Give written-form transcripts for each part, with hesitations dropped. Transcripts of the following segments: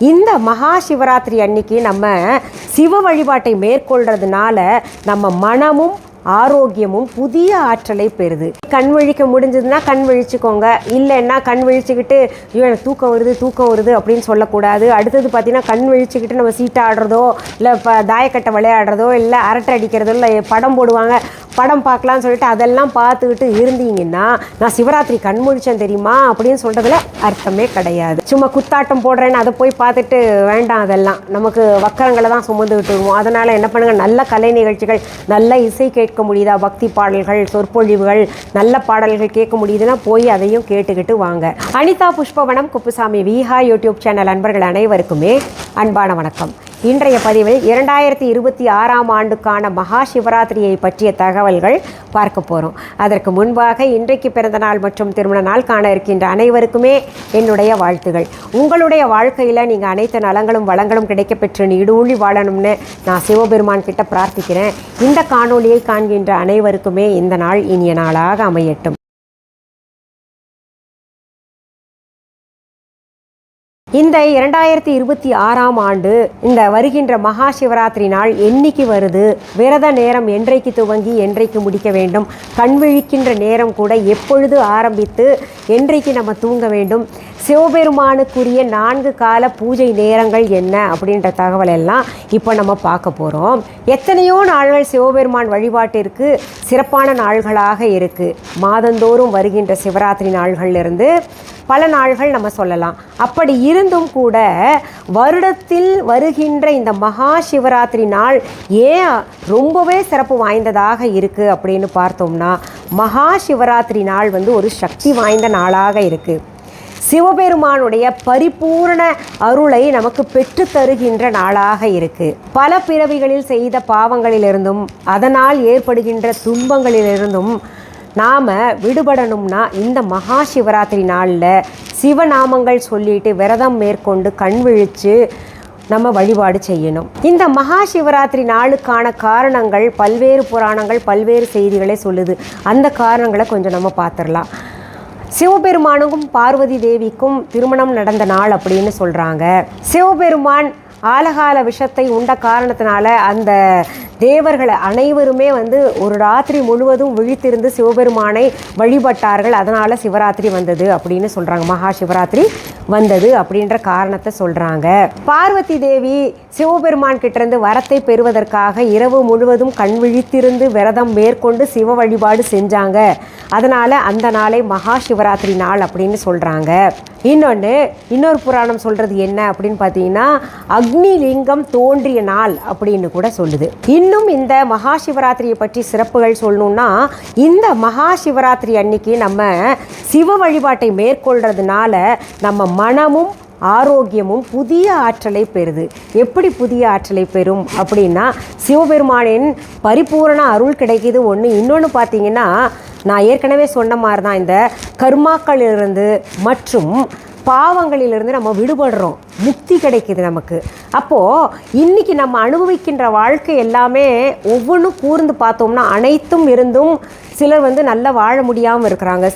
இந்த மகா சிவராத்திரி அன்னைக்கு நம்ம சிவ வழிபாட்டை மேற்கொள்றதுனால நம்ம மனமும் ஆரோக்கியமும் புதிய ஆற்றலை பெறுது. கண் விழிக்க முடிஞ்சதுன்னா கண் விழிச்சுக்கோங்க, இல்லைன்னா கண் விழிச்சுக்கிட்டு ஐயோ எனக்கு தூக்கம் வருது அப்படின்னு சொல்லக்கூடாது. அடுத்தது பார்த்தீங்கன்னா கண் விழிச்சுக்கிட்டு நம்ம சீட்டை ஆடுறதோ இல்லை தாயக்கட்டை விளையாடுறதோ இல்லை அரட்டை அடிக்கிறதோ இல்லை படம் போடுவாங்க படம் பார்க்கலான்னு சொல்லிட்டு அதெல்லாம் பார்த்துக்கிட்டு இருந்தீங்கன்னா நான் சிவராத்திரி கண் முழிச்சேன் தெரியுமா அப்படின்னு சொல்கிறதுல அர்த்தமே கிடையாது. சும்மா குத்தாட்டம் போடுறேன்னு அதை போய் பார்த்துட்டு வேண்டாம், அதெல்லாம் நமக்கு வக்கரங்களை தான் சுமந்துக்கிட்டு வருவோம். அதனால் என்ன பண்ணுங்கள், நல்ல கலை நிகழ்ச்சிகள், நல்ல இசை கேட்க முடியுதா, பக்தி பாடல்கள், சொற்பொழிவுகள், நல்ல பாடல்கள் கேட்க முடியுதுன்னா போய் அதையும் கேட்டுக்கிட்டு வாங்க. அனிதா புஷ்பவனம் குப்புசாமி விஹா யூடியூப் சேனல் அன்பர்கள் அனைவருக்குமே அன்பான வணக்கம். இன்றைய பதிவில் 2026ஆம் ஆண்டுக்கான மகா சிவராத்திரியை பற்றிய தகவல்கள் பார்க்க போகிறோம். அதற்கு முன்பாக இன்றைக்கு பிறந்த நாள் மற்றும் திருமண நாள் காண இருக்கின்ற அனைவருக்குமே என்னுடைய வாழ்த்துகள். உங்களுடைய வாழ்க்கையில் நீங்கள் அனைத்து நலங்களும் வளங்களும் கிடைக்கப்பெற்று நீடூழி வாழணும்னு நான் சிவபெருமான் கிட்ட பிரார்த்திக்கிறேன். இந்த காணொலியை காண்கின்ற அனைவருக்குமே இந்த நாள் இனிய நாளாக அமையட்டும். இந்த 2026ஆம் ஆண்டு இந்த வருகின்ற மகா சிவராத்திரி நாள் என்னைக்கு வருது, விரத நேரம் என்றைக்கு துவங்கி என்றைக்கு முடிக்க வேண்டும், கண் விழிக்கின்ற நேரம் கூட எப்பொழுது ஆரம்பித்து என்றைக்கு நம்ம தூங்க வேண்டும், சிவபெருமானுக்குரிய 4 கால பூஜை நேரங்கள் என்ன அப்படின்ற தகவல் எல்லாம் இப்போ நம்ம பார்க்க போகிறோம். எத்தனையோ நாள்கள் சிவபெருமான் வழிபாட்டிற்கு சிறப்பான நாள்களாக இருக்குது. மாதந்தோறும் வருகின்ற சிவராத்திரி நாள்களிலிருந்து பல நாள்கள் நம்ம சொல்லலாம். அப்படி இருந்தும் கூட வருடத்தில் வருகின்ற இந்த மகா சிவராத்திரி நாள் ஏன் ரொம்பவே சிறப்பு வாய்ந்ததாக இருக்குது அப்படின்னு பார்த்தோம்னா, மகா சிவராத்திரி நாள் ஒரு சக்தி வாய்ந்த நாளாக இருக்குது. சிவபெருமானுடைய பரிபூர்ண அருளை நமக்கு பெற்று தருகின்ற நாளாக இருக்குது. பல பிறவிகளில் செய்த பாவங்களிலிருந்தும் அதனால் ஏற்படுகின்ற துன்பங்களிலிருந்தும் நாம் விடுபடணும்னா இந்த மகா சிவராத்திரி நாளில் சிவநாமங்கள் சொல்லிட்டு விரதம் மேற்கொண்டு கண் விழித்து நம்ம வழிபாடு செய்யணும். இந்த மகா சிவராத்திரி நாளுக்கான காரணங்கள் பல்வேறு புராணங்கள் பல்வேறு செய்திகளை சொல்லுது. அந்த காரணங்களை கொஞ்சம் நம்ம பார்த்துடலாம். சிவபெருமானுக்கும் பார்வதி தேவிக்கும் திருமணம் நடந்த நாள் அப்படின்னு சொல்கிறாங்க. சிவபெருமான் ஆலகால விஷத்தை உண்ட காரணத்தினால அந்த தேவர்கள் அனைவருமே ஒரு ராத்திரி முழுவதும் விழித்திருந்து சிவபெருமானை வழிபட்டார்கள். அதனால் சிவராத்திரி வந்தது அப்படின்னு சொல்கிறாங்க. மகா சிவராத்திரி வந்தது அப்படின்ற காரணத்தை சொல்கிறாங்க. பார்வதி தேவி சிவபெருமான் கிட்டேருந்து வரத்தை பெறுவதற்காக இரவு முழுவதும் கண் விழித்திருந்து விரதம் மேற்கொண்டு சிவ வழிபாடு செஞ்சாங்க. அதனால் அந்த நாளை மகா சிவராத்திரி நாள் அப்படின்னு சொல்கிறாங்க. இன்னொரு புராணம் சொல்கிறது என்ன அப்படின்னு பார்த்தீங்கன்னா, அக்னி லிங்கம் தோன்றிய நாள் அப்படின்னு கூட சொல்லுது. இன்னும் இந்த மகா சிவராத்திரியை பற்றி சிறப்புகள் சொல்லணும்னா, இந்த மகா சிவராத்திரி அன்னைக்கு நம்ம சிவ வழிபாட்டை மேற்கொள்றதுனால நம்ம மனமும் ஆரோக்கியமும் புதிய ஆற்றலை பெறுது. எப்படி புதிய ஆற்றலை பெறும் அப்படின்னா, சிவபெருமானின் பரிபூரண அருள் கிடைக்கிது ஒன்று. இன்னொன்று பார்த்தீங்கன்னா, நான் ஏற்கனவே சொன்ன மாதிரி தான் இந்த கர்மாக்களிலிருந்து மற்றும் பாவங்களிலிருந்து நம்ம விடுபடுறோம், முக்தி கிடைக்குது நமக்கு. அப்போது இன்றைக்கி நம்ம அனுபவிக்கின்ற வாழ்க்கை எல்லாமே ஒவ்வொன்றும் கூர்ந்து பார்த்தோம்னா அனைத்தும் இருந்தும் சிலர் நல்லா வாழ முடியாமல் இருக்கிறாங்க.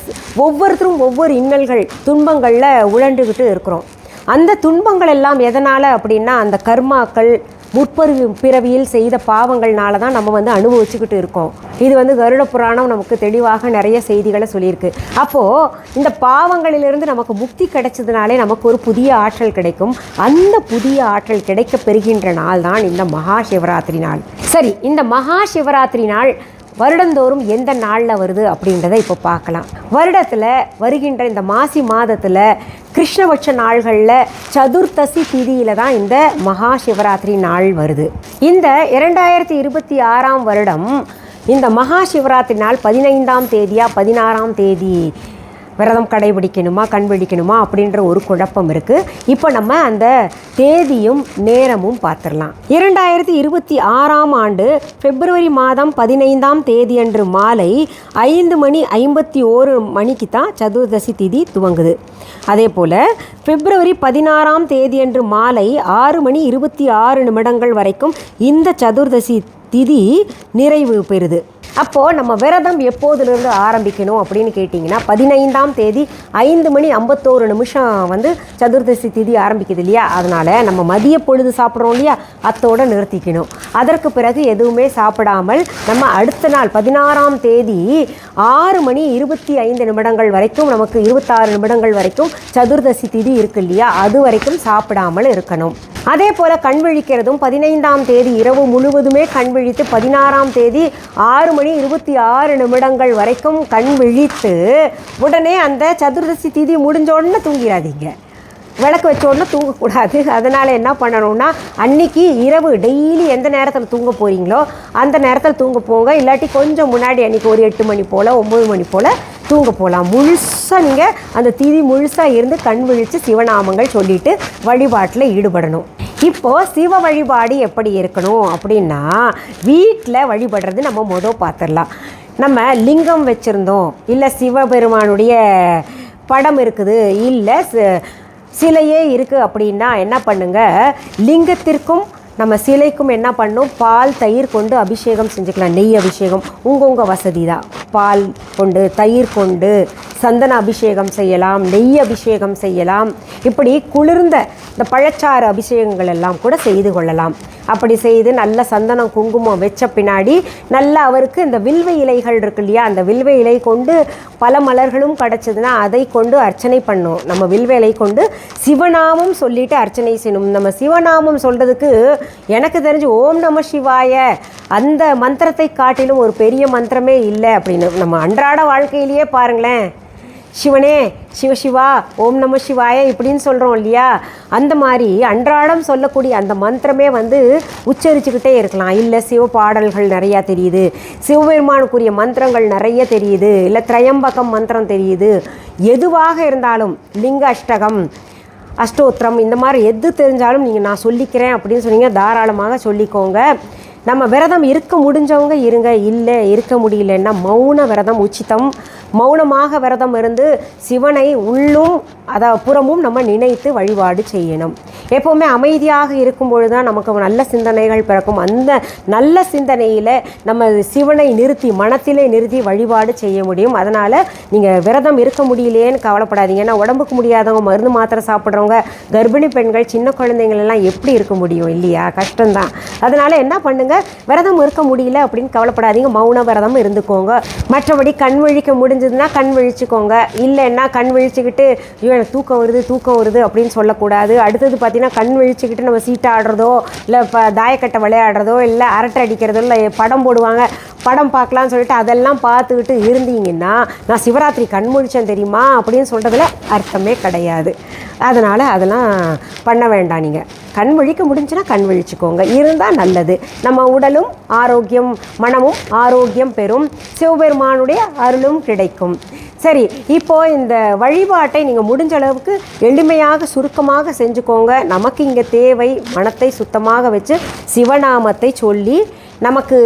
ஒவ்வொருத்தரும் ஒவ்வொரு இன்னல்கள் துன்பங்களில் உழண்டுக்கிட்டு இருக்கிறோம். அந்த துன்பங்கள் எல்லாம் எதனால் அப்படின்னா, அந்த கர்மாக்கள் பிறவியில் செய்த பாவங்கள்னால தான் நம்ம அனுபவிச்சுக்கிட்டு இருக்கோம். இது கருட புராணம் நமக்கு தெளிவாக நிறைய செய்திகளை சொல்லியிருக்கு. அப்போது இந்த பாவங்களிலிருந்து நமக்கு முக்தி கிடைச்சதுனாலே நமக்கு ஒரு புதிய ஆற்றல் கிடைக்கும். அந்த புதிய ஆற்றல் கிடைக்க பெறுகின்ற நாள் தான் இந்த மகா சிவராத்திரி நாள். சரி, இந்த மகா சிவராத்திரி நாள் வருடந்தோறும் எந்த நாளில் வருது அப்படின்றத இப்போ பார்க்கலாம். வருடத்தில் வருகின்ற இந்த மாசி மாதத்தில் கிருஷ்ணபட்ச நாள்களில் சதுர்த்தசி திதியில் தான் இந்த மகா சிவராத்திரி நாள் வருது. இந்த 2026ஆம் வருடம் இந்த மகா சிவராத்திரி நாள் 15ஆம் தேதியா 16ஆம் தேதி விரதம் கடைபிடிக்கணுமா கண் பிடிக்கணுமா அப்படின்ற ஒரு குழப்பம் இருக்குது. இப்போ நம்ம அந்த தேதியும் நேரமும் பார்த்துடலாம். 2026ஆம் ஆண்டு பிப்ரவரி மாதம் 15ஆம் தேதியன்று மாலை 5:51 மணிக்கு தான் சதுர்தசி திதி துவங்குது. அதே போல் பிப்ரவரி 16ஆம் தேதியன்று மாலை 6:26 வரைக்கும் இந்த சதுர்தசி திதி நிறைவு பெறுது. அப்போது நம்ம விரதம் எப்போதுலேருந்து ஆரம்பிக்கணும் அப்படின்னு கேட்டிங்கன்னா 15ஆம் தேதி 5:51 வந்து சதுர்தசி திதி ஆரம்பிக்குது இல்லையா, அதனால் நம்ம மதிய பொழுது சாப்பிட்றோம் இல்லையா, அத்தோடு நிறுத்திக்கணும். அதற்கு பிறகு எதுவுமே சாப்பிடாமல் நம்ம அடுத்த நாள் 16ஆம் தேதி 6:25 வரைக்கும், நமக்கு 26 நிமிடங்கள் வரைக்கும் சதுர்தசி திதி இருக்கு இல்லையா, அது வரைக்கும் சாப்பிடாமல் இருக்கணும். அதே போல் கண் விழிக்கிறதும் 15ஆம் தேதி இரவு முழுவதுமே கண் விழித்து 16ஆம் தேதி 6:26 வரைக்கும் கண் விழித்து உடனே அந்த சதுர்தசி திதி முடிஞ்ச உடனே தூங்கிடாதீங்க. விளக்கு வச்ச உடனே தூங்கக்கூடாது. அதனால் என்ன பண்ணணும்னா, அன்றைக்கி இரவு டெய்லி எந்த நேரத்தில் தூங்க போகிறீங்களோ அந்த நேரத்தில் தூங்க போங்க. இல்லாட்டி கொஞ்சம் முன்னாடி அன்றைக்கி ஒரு 8 மணி போல் 9 மணி போல் தூங்க போகலாம். முழுசாக நீங்கள் அந்த திதி முழுசாக இருந்து கண் விழித்து சிவநாமங்கள் சொல்லிவிட்டு வழிபாட்டில் ஈடுபடணும். இப்போது சிவ வழிபாடு எப்படி இருக்கணும் அப்படின்னா, வீட்டில் வழிபடுறது நம்ம பார்த்துடலாம். நம்ம லிங்கம் வச்சுருந்தோம், இல்லை சிவபெருமானுடைய படம் இருக்குது, இல்லை சிலையே இருக்குது அப்படின்னா என்ன பண்ணுங்கள், லிங்கத்திற்கும் நம்ம சிலைக்கும் என்ன பண்ணும், பால் தயிர் கொண்டு அபிஷேகம் செஞ்சுக்கலாம். நெய் அபிஷேகம் உங்கள் வசதி தான். பால் கொண்டு தயிர் கொண்டு சந்தன அபிஷேகம் செய்யலாம், நெய் அபிஷேகம் செய்யலாம். இப்படி குளிர்ந்த இந்த பழச்சாறு அபிஷேகங்கள் எல்லாம் கூட செய்து கொள்ளலாம். அப்படி செய்து நல்ல சந்தனம் குங்குமம் வச்ச பின்னாடி நல்ல அவருக்கு இந்த வில்வ இலைகள் இருக்கு இல்லையா, அந்த வில்வ இலை கொண்டு பல மலர்களும் கிடச்சதுன்னா அதை கொண்டு அர்ச்சனை பண்ணும். நம்ம வில்வ இலை கொண்டு சிவநாமம் சொல்லிட்டு அர்ச்சனை செய்யணும். நம்ம சிவநாமம் சொல்கிறதுக்கு எனக்கு தெரிஞ்சு ஓம் நம சிவாய அந்த மந்திரத்தை காட்டிலும் ஒரு பெரிய மந்திரமே இல்லை அப்படின்னு நம்ம அன்றாட வாழ்க்கையிலேயே பாருங்களேன். சிவனே சிவசிவா ஓம் நம சிவாய இப்படின்னு சொல்கிறோம் இல்லையா, அந்த மாதிரி அன்றாடம் சொல்லக்கூடிய அந்த மந்திரமே வந்து உச்சரிச்சுக்கிட்டே இருக்கலாம். இல்லை சிவ பாடல்கள் நிறையா தெரியுது, சிவபெருமானுக்குரிய மந்திரங்கள் நிறைய தெரியுது, இல்லை திரையம்பகம் மந்திரம் தெரியுது. எதுவாக இருந்தாலும் லிங்க அஷ்டகம் அஷ்டோத்திரம் இந்த மாதிரி எது தெரிஞ்சாலும் நீங்கள் நான் சொல்லிக்கிறேன் அப்படின்னு சொன்னீங்க, தாராளமாக சொல்லிக்கோங்க. நம்ம விரதம் இருக்க முடிஞ்சவங்க இருங்க, இல்லை இருக்க முடியலன்னா மௌன விரதம் உச்சிதம். மௌனமாக விரதம் இருந்து சிவனை உள்ளும் புறமும் நம்ம நினைத்து வழிபாடு செய்யணும். எப்போவுமே அமைதியாக இருக்கும் பொழுது தான் நமக்கு நல்ல சிந்தனைகள் பிறக்கும். அந்த நல்ல சிந்தனையில் நம்ம சிவனை நிறுத்தி மனத்திலே நிறுத்தி வழிபாடு செய்ய முடியும். அதனால் நீங்கள் விரதம் இருக்க முடியலையேன்னு கவலைப்படாதீங்க. ஏன்னா உடம்புக்கு முடியாதவங்க, மருந்து மாத்திரை சாப்பிட்றவங்க, கர்ப்பிணி பெண்கள், சின்ன குழந்தைங்களெல்லாம் எப்படி இருக்க முடியும் இல்லையா, கஷ்டம்தான். அதனால் என்ன பண்ணுங்கள், விரதம் இருக்க முடியல அப்படின்னு கவலைப்படாதீங்க, மௌன விரதம் இருந்துக்கோங்க. மற்றபடி கண் விழிக்க முடிஞ்சதுன்னா கண் விழிச்சுக்கோங்க. இல்லைன்னா கண் விழிச்சுக்கிட்டு எனக்கு தூக்கம் வருது அப்படின்னு சொல்லக்கூடாது. அடுத்தது பார்த்தீங்கன்னா கண் விழிச்சுக்கிட்டு நம்ம சீட்டை ஆடுறதோ இல்லை தாயக்கட்டை விளையாடுறதோ இல்லை அரட்டை அடிக்கிறதோ இல்லை படம் போடுவாங்க, படம் பார்க்கலான்னு சொல்லிட்டு அதெல்லாம் பார்த்துக்கிட்டு இருந்தீங்கன்னா நான் சிவராத்திரி கண் முழிச்சேன் தெரியுமா அப்படின்னு சொல்கிறதுல அர்த்தமே கிடையாது. அதனால் அதெல்லாம் பண்ண வேண்டாம். நீங்கள் கண் விழிக்க முடிஞ்சுன்னா கண் விழிச்சுக்கோங்க, இருந்தால் நல்லது. நம்ம உடலும் ஆரோக்கியம், மனமும் ஆரோக்கியம் பெறும், சிவபெருமானுடைய அருளும் கிடைக்கும். சரி, இப்போது இந்த வழிபாட்டை நீங்கள் முடிஞ்ச அளவுக்கு எளிமையாக சுருக்கமாக செஞ்சுக்கோங்க. நமக்கு இங்கே தேவை மனத்தை சுத்தமாக வச்சு சிவநாமத்தை சொல்லி நமக்கு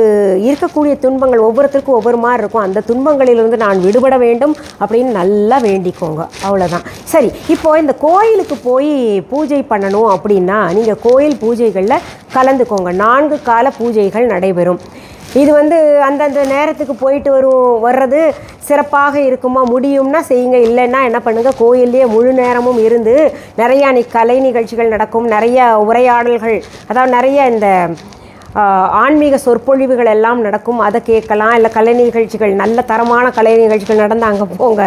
இருக்கக்கூடிய துன்பங்கள் ஒவ்வொருத்தருக்கும் ஒவ்வொரு மாதிரி இருக்கும். அந்த துன்பங்களிலிருந்து நான் விடுபட வேண்டும் அப்படின்னு நல்லா வேண்டிக்கோங்க, அவ்வளோதான். சரி, இப்போது இந்த கோயிலுக்கு போய் பூஜை பண்ணணும் அப்படின்னா நீங்கள் கோயில் பூஜைகளில் கலந்துக்கோங்க. 4 கால பூஜைகள் நடைபெறும். இது வந்து அந்தந்த நேரத்துக்கு போயிட்டு வர்றது சிறப்பாக இருக்குமா, முடியும்னா செய்யுங்க. இல்லைன்னா என்ன பண்ணுங்கள், கோயில்லையே முழு நேரமும் இருந்து நிறையா கலை நிகழ்ச்சிகள் நடக்கும், நிறைய உரையாடல்கள், அதாவது நிறைய இந்த ஆன்மீக சொற்பொழிவுகள் எல்லாம் நடக்கும், அதை கேட்கலாம். இல்லை கலை நிகழ்ச்சிகள், நல்ல தரமான கலை நிகழ்ச்சிகள் நடந்து அங்கே போங்க.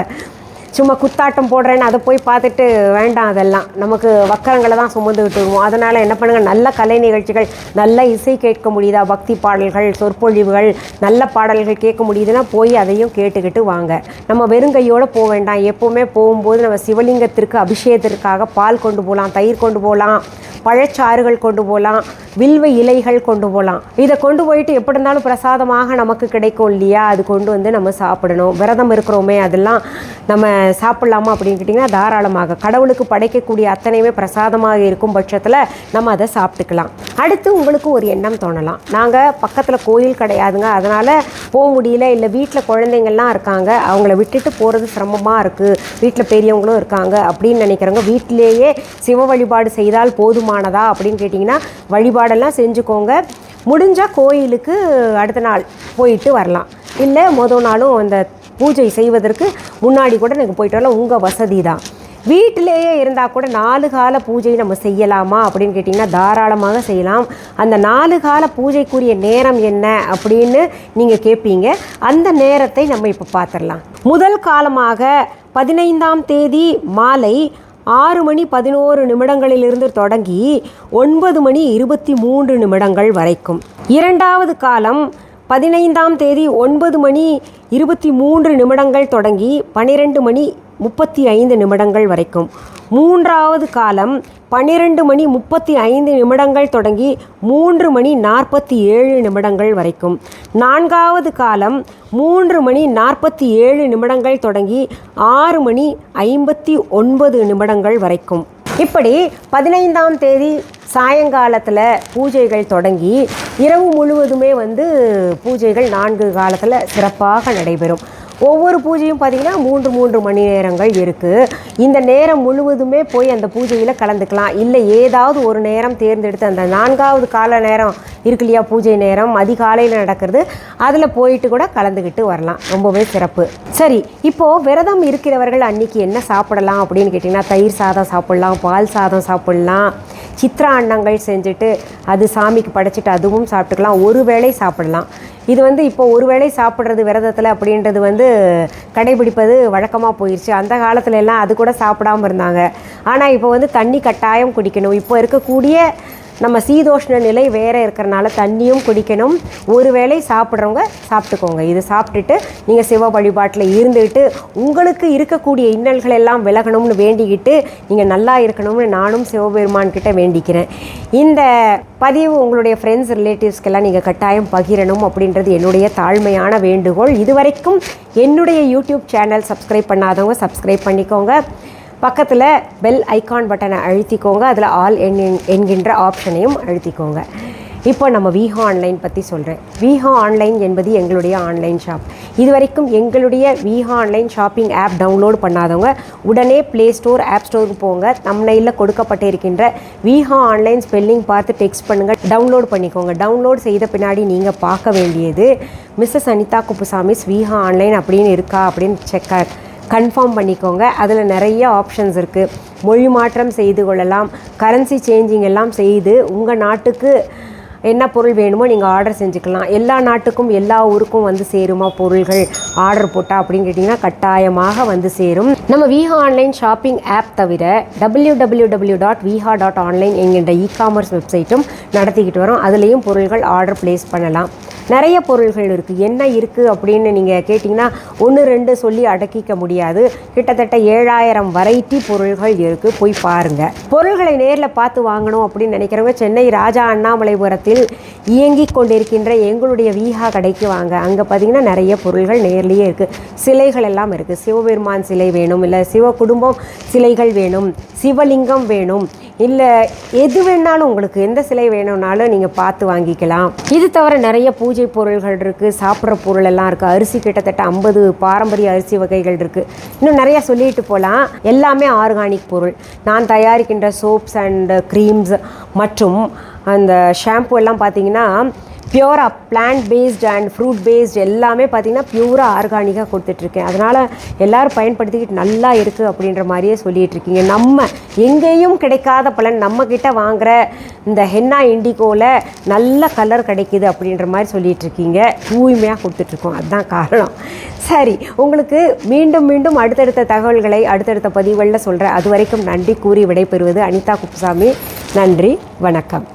சும்மா குத்தாட்டம் போடுறேன்னு அதை போய் பார்த்துட்டு வேண்டாம், அதெல்லாம் நமக்கு வக்கரங்களை தான் சுமந்துக்கிட்டு வருவோம். அதனால் என்ன பண்ணுங்கள், நல்ல கலை நிகழ்ச்சிகள், நல்ல இசை கேட்க முடியுதா, பக்தி பாடல்கள், சொற்பொழிவுகள், நல்ல பாடல்கள் கேட்க முடியுதுன்னா போய் அதையும் கேட்டுக்கிட்டு வாங்க. நம்ம வெறுங்கையோடு போக வேண்டாம். எப்போவுமே போகும்போது நம்ம சிவலிங்கத்திற்கு அபிஷேகத்திற்காக பால் கொண்டு போகலாம், தயிர் கொண்டு போகலாம், பழச்சாறுகள் கொண்டு போகலாம், வில்வ இலைகள் கொண்டு போகலாம். இதை கொண்டு போயிட்டு எப்படி இருந்தாலும் பிரசாதமாக நமக்கு கிடைக்கும் இல்லையா, அது கொண்டு வந்து நம்ம சாப்பிடணும். விரதம் இருக்கிறோமே அதெல்லாம் நம்ம சாப்பிட்லாமா அப்படின்னு கேட்டிங்கன்னா தாராளமாக. கடவுளுக்கு படைக்கக்கூடிய அத்தனையுமே பிரசாதமாக இருக்கும் பட்சத்தில் நம்ம அதை சாப்பிட்டுக்கலாம். அடுத்து உங்களுக்கு ஒரு எண்ணம் தோணலாம், நாங்கள் பக்கத்தில் கோயில் கிடையாதுங்க, அதனால் போக முடியல, இல்லை வீட்டில் குழந்தைங்கள்லாம் இருக்காங்க, அவங்கள விட்டுட்டு போகிறது சிரமமாக இருக்குது, வீட்டில் பெரியவங்களும் இருக்காங்க அப்படின்னு நினைக்கிறவங்க வீட்டிலேயே சிவ வழிபாடு செய்தால் போதுமானதா அப்படின்னு கேட்டிங்கன்னா வழிபாடெல்லாம் செஞ்சுக்கோங்க. முடிஞ்சால் கோயிலுக்கு அடுத்த நாள் போயிட்டு வரலாம். இல்லை மொதல் நாளும் அந்த பூஜை செய்வதற்கு முன்னாடி கூட நீங்கள் போயிட்டு வரலாம், உங்கள் வசதி தான். வீட்டிலேயே இருந்தால் கூட 4 கால பூஜை நம்ம செய்யலாமா அப்படின்னு கேட்டிங்கன்னா தாராளமாக செய்யலாம். அந்த 4 கால பூஜைக்குரிய நேரம் என்ன அப்படின்னு நீங்கள் கேட்பீங்க. அந்த நேரத்தை நம்ம இப்போ பார்த்துடலாம். முதல் காலமாக 15ஆம் தேதி மாலை 6 மணி 11 நிமிடங்களிலிருந்து தொடங்கி 9 மணி 23 நிமிடங்கள் வரைக்கும். இரண்டாவது காலம் 15ஆம் தேதி 9 மணி 23 நிமிடங்கள் தொடங்கி 12 மணி 35 நிமிடங்கள் வரைக்கும். மூன்றாவது காலம் 12 மணி 35 நிமிடங்கள் தொடங்கி 3 மணி 47 நிமிடங்கள் வரைக்கும். நான்காவது காலம் 3 மணி 47 நிமிடங்கள் தொடங்கி 6 மணி 59 நிமிடங்கள் வரைக்கும். இப்படி 15ஆம் தேதி சாயங்காலத்தில் பூஜைகள் தொடங்கி இரவு முழுவதுமே பூஜைகள் 4 காலத்தில் சிறப்பாக நடைபெறும். ஒவ்வொரு பூஜையும் பார்த்திங்கன்னா 3 மணி நேரங்கள் இருக்குது. இந்த நேரம் முழுவதுமே போய் அந்த பூஜையில் கலந்துக்கலாம். இல்லை ஏதாவது ஒரு நேரம் தேர்ந்தெடுத்து அந்த 4வது கால நேரம் இருக்கு இல்லையா, பூஜை நேரம் அதிகாலையில் நடக்கிறது, அதில் போயிட்டு கூட கலந்துக்கிட்டு வரலாம். ரொம்பவே சிறப்பு. சரி, இப்போது விரதம் இருக்கிறவர்கள் அன்றைக்கி என்ன சாப்பிடலாம் அப்படின்னு கேட்டிங்கன்னா தயிர் சாதம் சாப்பிட்லாம், பால் சாதம் சாப்பிட்லாம், சித்ரா அன்னங்கள் செஞ்சுட்டு அது சாமிக்கு படைச்சிட்டு அதுவும் சாப்பிட்டுக்கலாம். ஒரு வேளை சாப்பிடலாம். இது இப்போ ஒரு வேளை சாப்பிட்றது விரதத்தில் அப்படின்றது கடைபிடிப்பது வழக்கமாக போயிடுச்சு. அந்த காலத்துல எல்லாம் அது கூட சாப்பிடாமல் இருந்தாங்க. ஆனால் இப்போ தண்ணி கட்டாயம் குடிக்கணும். இப்போ இருக்கக்கூடிய நம்ம சீதோஷ்ண நிலை வேறு இருக்கிறனால தண்ணியும் குடிக்கணும். ஒரு வேளை சாப்பிட்றவங்க சாப்பிட்டுக்கோங்க. இது சாப்பிட்டுட்டு நீங்கள் சிவ வழிபாட்டில் இருந்துக்கிட்டு உங்களுக்கு இருக்கக்கூடிய இன்னல்கள் எல்லாம் விலகணும்னு வேண்டிக்கிட்டு நீங்கள் நல்லா இருக்கணும்னு நானும் சிவபெருமான்கிட்ட வேண்டிக்கிறேன். இந்த பதிவு உங்களுடைய ஃப்ரெண்ட்ஸ் ரிலேட்டிவ்ஸ்க்கெல்லாம் நீங்கள் கட்டாயம் பகிரணும் அப்படின்றது என்னுடைய தாழ்மையான வேண்டுகோள். இதுவரைக்கும் என்னுடைய யூடியூப் சேனல் சப்ஸ்கிரைப் பண்ணாதவங்க சப்ஸ்கிரைப் பண்ணிக்கோங்க. பக்கத்தில் பெல் ஐகான் பட்டனை அழுத்திக்கோங்க. அதில் ஆல் என்கின்ற ஆப்ஷனையும் அழுத்திக்கோங்க. இப்போ நம்ம விஹா ஆன்லைன் பற்றி சொல்கிறேன். விஹா ஆன்லைன் என்பது எங்களுடைய ஆன்லைன் ஷாப். இதுவரைக்கும் எங்களுடைய Viha online shopping app download பண்ணாதவங்க உடனே ப்ளே ஸ்டோர் ஆப் ஸ்டோருக்கு போங்க. தம்ப்நெயிலில் கொடுக்கப்பட்டு இருக்கின்ற விஹா ஆன்லைன் ஸ்பெல்லிங் பார்த்து டெக்ஸ்ட் பண்ணுங்கள், டவுன்லோட் பண்ணிக்கோங்க. டவுன்லோட் செய்த பின்னாடி நீங்கள் பார்க்க வேண்டியது மிஸ்ஸஸ் அனிதா குப்புசாமிஸ் விஹா ஆன்லைன் அப்படின்னு இருக்கா அப்படின்னு கன்ஃபார்ம் பண்ணிக்கோங்க. அதில் நிறைய ஆப்ஷன்ஸ் இருக்குது. மொழி மாற்றம் செய்து கொள்ளலாம், கரன்சி சேஞ்சிங் எல்லாம் செய்து உங்கள் நாட்டுக்கு என்ன பொருள் வேணுமோ நீங்கள் ஆர்டர் செஞ்சுக்கலாம். எல்லா நாட்டுக்கும் எல்லா ஊருக்கும் சேருமா பொருள்கள் ஆர்டர் போட்டால் அப்படின்னு கேட்டிங்கன்னா கட்டாயமாக சேரும். நம்ம விஹா ஆன்லைன் ஷாப்பிங் ஆப் தவிர www.viha.online என்கின்ற இ-காமர்ஸ் வெப்சைட்டும் நடத்திக்கிட்டு வரோம். அதுலேயும் பொருள்கள் ஆர்டர் ப்ளேஸ் பண்ணலாம். நிறைய பொருள்கள் இருக்குது. என்ன இருக்குது அப்படின்னு நீங்கள் கேட்டிங்கன்னா 1-2 சொல்லி அடக்கிக்க முடியாது. கிட்டத்தட்ட 7000 வெரைட்டி பொருள்கள் இருக்குது. போய் பாருங்கள். பொருள்களை நேரில் பார்த்து வாங்கணும் அப்படின்னு நினைக்கிறவங்க சென்னை ராஜா அண்ணாமலைபுரத்தில் இயங்கிக் கொண்டிருக்கின்ற எங்களுடைய விஹா கடைக்கு வாங்க. அங்கே பார்த்திங்கன்னா நிறைய பொருள்கள் நேர்லேயே இருக்குது. சிலைகள் எல்லாம் இருக்குது. சிவபெருமான் சிலை வேணும், இல்லை சிவ குடும்பம் சிலைகள் வேணும், சிவலிங்கம் வேணும், இல்லை எது வேணாலும் உங்களுக்கு எந்த சிலை வேணும்னாலும் நீங்கள் பார்த்து வாங்கிக்கலாம். இது தவிர நிறைய பூஜை பொருள்கள் இருக்குது, சாப்பிட்ற பொருள் எல்லாம் இருக்குது. அரிசி கிட்டத்தட்ட 50 பாரம்பரிய அரிசி வகைகள் இருக்குது. இன்னும் நிறையா சொல்லிட்டு போகலாம். எல்லாமே ஆர்கானிக் பொருள். நான் தயாரிக்கின்ற சோப்ஸ் அண்ட் க்ரீம்ஸ் மற்றும் அந்த ஷாம்பு எல்லாம் பார்த்திங்கன்னா பியூராக plant based and fruit based எல்லாமே பார்த்திங்கன்னா பியூராக ஆர்கானிக்காக கொடுத்துட்ருக்கேன். அதனால் எல்லோரும் பயன்படுத்திக்கிட்டு நல்லா இருக்குது அப்படின்ற மாதிரியே சொல்லிகிட்ருக்கீங்க. நம்ம எங்கேயும் கிடைக்காத பலன் நம்மக்கிட்ட வாங்குகிற இந்த ஹென்னா இண்டிகோவில் நல்ல கலர் கிடைக்கிது அப்படின்ற மாதிரி சொல்லிகிட்ருக்கீங்க. தூய்மையாக கொடுத்துட்ருக்கோம். அதுதான் காரணம். சரி, உங்களுக்கு மீண்டும் மீண்டும் அடுத்தடுத்த தகவல்களை அடுத்தடுத்த பதிவுகளில் சொல்கிறேன். அது வரைக்கும் நன்றி கூறி விடைபெறுவது அனிதா குப்புசாமி. நன்றி, வணக்கம்.